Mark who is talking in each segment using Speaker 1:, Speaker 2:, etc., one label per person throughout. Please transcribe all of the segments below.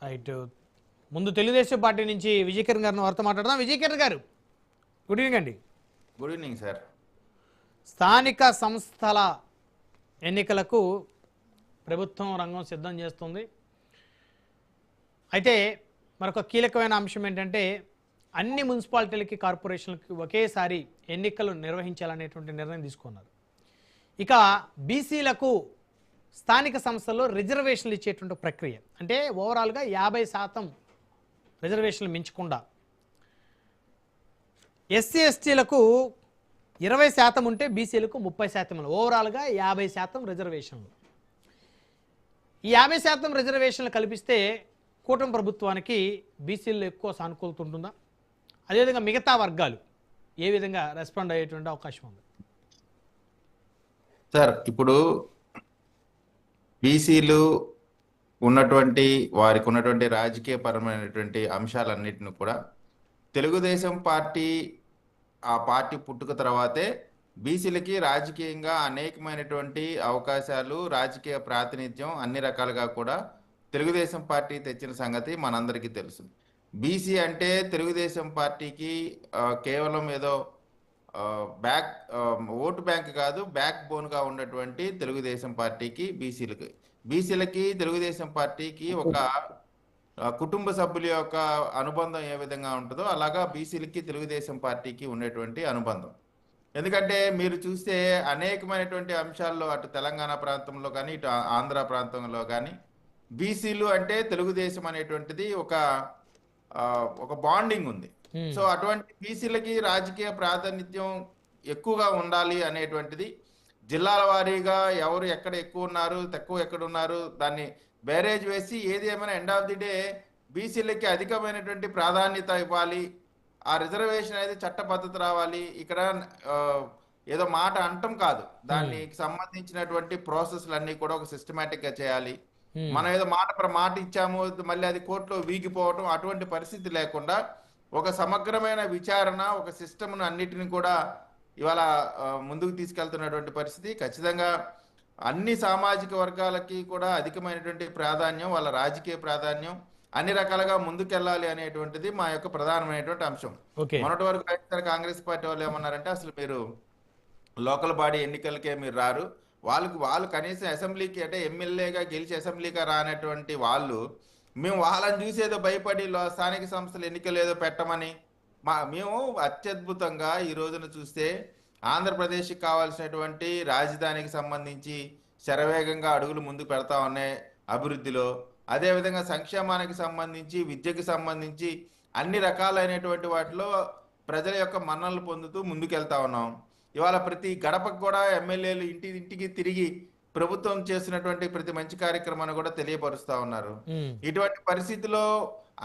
Speaker 1: Right. ముందు Telugu Desam party నుంచి విజయకిరణ్ గారిని వారితో మాట్లాడదాం. విజయకిరణ్ గారు, గుడ్ ఈవినింగ్ అండి.
Speaker 2: Good evening sir.
Speaker 1: స్థానిక సంస్థల ఎన్నికలకు ప్రభుత్వం రంగం సిద్ధం చేస్తుంది. అయితే మరొక కీలకమైన అంశం ఏంటంటే అన్ని మున్సిపాలిటీలకి కార్పొరేషన్లకి ఒకేసారి ఎన్నికలు నిర్వహించాలనేటువంటి నిర్ణయం తీసుకున్నారు. ఇక బీసీలకు స్థానిక సంస్థల్లో రిజర్వేషన్లు ఇచ్చేటువంటి ప్రక్రియ, అంటే ఓవరాల్గా 50% రిజర్వేషన్లు మించకుండా, ఎస్సీ ఎస్టీలకు 20% ఉంటే బీసీలకు 30%, ఓవరాల్గా 50% రిజర్వేషన్లు. ఈ 50% రిజర్వేషన్లు కల్పిస్తే కూటమి ప్రభుత్వానికి బీసీల్లో ఎక్కువ సానుకూలత ఉంటుందా? అదేవిధంగా మిగతా వర్గాలు ఏ విధంగా రెస్పాండ్ అయ్యేటువంటి అవకాశం ఉంది?
Speaker 2: సార్, ఇప్పుడు బీసీలు వారికి ఉన్నటువంటి రాజకీయ పరమైనటువంటి అంశాలన్నిటిని కూడా తెలుగుదేశం పార్టీ ఆ పార్టీ పుట్టుక తర్వాతే బీసీలకి రాజకీయంగా అనేకమైనటువంటి అవకాశాలు, రాజకీయ ప్రాతినిధ్యం అన్ని రకాలుగా కూడా తెలుగుదేశం పార్టీ తెచ్చిన సంగతి మనందరికీ తెలుసు. బీసీ అంటే తెలుగుదేశం పార్టీకి కేవలం ఏదో ఓటు బ్యాంక్ కాదు, బ్యాక్ బోన్గా ఉన్నటువంటి తెలుగుదేశం పార్టీకి బీసీలకి తెలుగుదేశం పార్టీకి ఒక కుటుంబ సభ్యుల యొక్క అనుబంధం ఏ విధంగా ఉంటుందో అలాగా బీసీలకి తెలుగుదేశం పార్టీకి ఉండేటువంటి అనుబంధం. ఎందుకంటే మీరు చూస్తే అనేకమైనటువంటి అంశాల్లో అటు తెలంగాణ ప్రాంతంలో కానీ ఇటు ఆంధ్ర ప్రాంతంలో కానీ బీసీలు అంటే తెలుగుదేశం అనేటువంటిది ఒక బాండింగ్ ఉంది. సో అటువంటి బీసీలకి రాజకీయ ప్రాతినిధ్యం ఎక్కువగా ఉండాలి అనేటువంటిది జిల్లాల వారీగా ఎవరు ఎక్కడ ఎక్కువ ఉన్నారు, తక్కువ ఎక్కడ ఉన్నారు దాన్ని బేరేజ్ వేసి ఏది ఏమైనా ఎండ్ ఆఫ్ ది డే బీసీలకి అధికమైనటువంటి ప్రాధాన్యత ఇవ్వాలి, ఆ రిజర్వేషన్ అనేది చట్టబద్ధత రావాలి. ఇక్కడ ఏదో మాట అంటం కాదు, దానికి సంబంధించినటువంటి ప్రాసెస్లన్నీ కూడా ఒక సిస్టమేటిక్ గా చేయాలి. మనం ఏదో మాట ఇచ్చాము మళ్ళీ అది కోర్టులో వీగిపోవటం అటువంటి పరిస్థితి లేకుండా ఒక సమగ్రమైన విచారణ, ఒక సిస్టమ్ను అన్నిటిని కూడా ఇవాళ ముందుకు తీసుకెళ్తున్నటువంటి పరిస్థితి. ఖచ్చితంగా అన్ని సామాజిక వర్గాలకి కూడా అధికమైనటువంటి ప్రాధాన్యం, వాళ్ళ రాజకీయ ప్రాధాన్యం అన్ని రకాలుగా ముందుకెళ్ళాలి అనేటువంటిది మా యొక్క ప్రధానమైనటువంటి అంశం. మొన్నటి వరకు వైఎస్ఆర్ కాంగ్రెస్ పార్టీ వాళ్ళు ఏమన్నారంటే అసలు మీరు లోకల్ బాడీ ఎన్నికలకే మీరు రారు, వాళ్ళు కనీసం అసెంబ్లీకి అంటే ఎమ్మెల్యేగా గెలిచి అసెంబ్లీగా రానటువంటి వాళ్ళు మేము వాళ్ళని చూసేదో భయపడి స్థానిక సంస్థల ఎన్నికలు ఏదో పెట్టమని మేము అత్యద్భుతంగా ఈ రోజున చూస్తే ఆంధ్రప్రదేశ్కి కావాల్సినటువంటి రాజధానికి సంబంధించి శరవేగంగా అడుగులు ముందుకు పెడతా ఉన్నాయి అభివృద్ధిలో. అదేవిధంగా సంక్షేమానికి సంబంధించి, విద్యకి సంబంధించి అన్ని రకాలైనటువంటి వాటిలో ప్రజల యొక్క మన్ననలు పొందుతూ ముందుకెళ్తా ఉన్నాం. ఇవాళ ప్రతి గడపకు కూడా ఎమ్మెల్యేలు ఇంటికి తిరిగి ప్రభుత్వం చేసినటువంటి ప్రతి మంచి కార్యక్రమాన్ని కూడా తెలియపరుస్తా ఉన్నారు. ఇటువంటి పరిస్థితిలో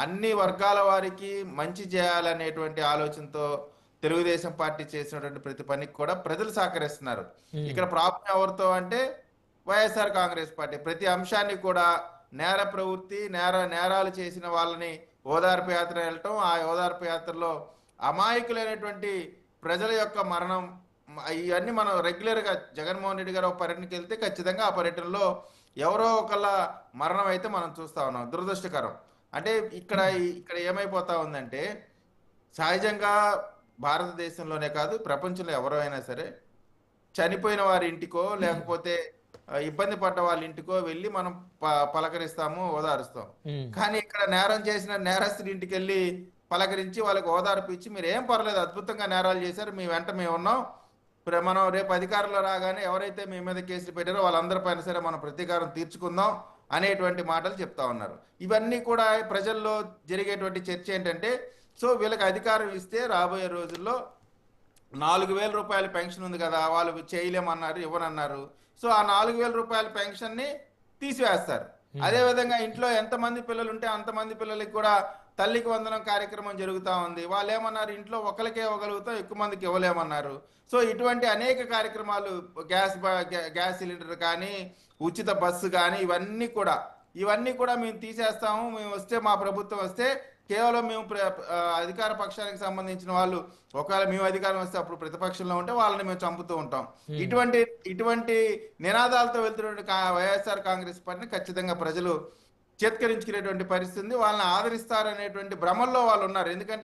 Speaker 2: అన్ని వర్గాల వారికి మంచి చేయాలనేటువంటి ఆలోచనతో తెలుగుదేశం పార్టీ చేసినటువంటి ప్రతి పనికి కూడా ప్రజలు సహకరిస్తున్నారు. ఇక్కడ ప్రాబ్లం ఎవరితో అంటే వైఎస్ఆర్ కాంగ్రెస్ పార్టీ ప్రతి అంశాన్ని కూడా నేర ప్రవృత్తి, నేరాలు చేసిన వాళ్ళని ఓదార్పు యాత్ర వెళ్ళటం, ఆ ఓదార్పు యాత్రలో అమాయకులైనటువంటి ప్రజల యొక్క మరణం, ఇవన్నీ మనం రెగ్యులర్గా జగన్మోహన్ రెడ్డి గారు ఒక పర్యటనకి వెళ్తే ఖచ్చితంగా ఆ పర్యటనలో ఎవరో ఒకళ్ళ మరణం అయితే మనం చూస్తా ఉన్నాం. దురదృష్టకరం. అంటే ఇక్కడ ఏమైపోతా ఉందంటే సహజంగా భారతదేశంలోనే కాదు ప్రపంచంలో ఎవరైనా సరే చనిపోయిన వారి ఇంటికో లేకపోతే ఇబ్బంది పడ్డ వాళ్ళ ఇంటికో వెళ్ళి మనం పలకరిస్తాము, ఓదారుస్తాం. కానీ ఇక్కడ నేరం చేసిన నేరస్తుడి ఇంటికి వెళ్ళి పలకరించి వాళ్ళకి ఓదార్పు ఇచ్చి మీరు ఏం పర్లేదు అద్భుతంగా నేరాలు చేశారు, మీ వెంట మేము ఉన్నాం, మనం రేపు అధికారంలో రాగానే ఎవరైతే మీ మీద కేసులు పెట్టారో వాళ్ళందరిపైన సరే మనం ప్రతీకారం తీర్చుకుందాం అనేటువంటి మాటలు చెప్తా ఉన్నారు. ఇవన్నీ కూడా ప్రజల్లో జరిగేటువంటి చర్చ ఏంటంటే సో వీళ్ళకి అధికారం ఇస్తే రాబోయే రోజుల్లో 4,000 రూపాయల పెన్షన్ ఉంది కదా, వాళ్ళు చేయలేమన్నారు, ఇవ్వనన్నారు. సో ఆ 4,000 రూపాయల పెన్షన్ని తీసివేస్తారు. అదేవిధంగా ఇంట్లో ఎంతమంది పిల్లలు ఉంటే అంతమంది పిల్లలకి కూడా తల్లికి వందనం కార్యక్రమం జరుగుతూ ఉంది. వాళ్ళు ఏమన్నారు, ఇంట్లో ఒకరికే ఇవ్వగలుగుతాం, ఎక్కువ మందికి ఇవ్వలేమన్నారు. సో ఇటువంటి అనేక కార్యక్రమాలు, గ్యాస్ సిలిండర్ కానీ, ఉచిత బస్సు కానీ, ఇవన్నీ కూడా మేము తీసేస్తాము, మేము వస్తే, మా ప్రభుత్వం వస్తే కేవలం మేము అధికార పక్షానికి సంబంధించిన వాళ్ళు ఒకవేళ మేము అధికారం వస్తే అప్పుడు ప్రతిపక్షంలో ఉంటే వాళ్ళని మేము చంపుతూ ఉంటాం. ఇటువంటి నినాదాలతో వెళ్తున్న వైఎస్ఆర్ కాంగ్రెస్ పార్టీని ఖచ్చితంగా ప్రజలు చేత్కరించుకునేటువంటి పరిస్థితి ఉంది. వాళ్ళని ఆదరిస్తారనేటువంటి భ్రమల్లో వాళ్ళు ఉన్నారు. ఎందుకంటే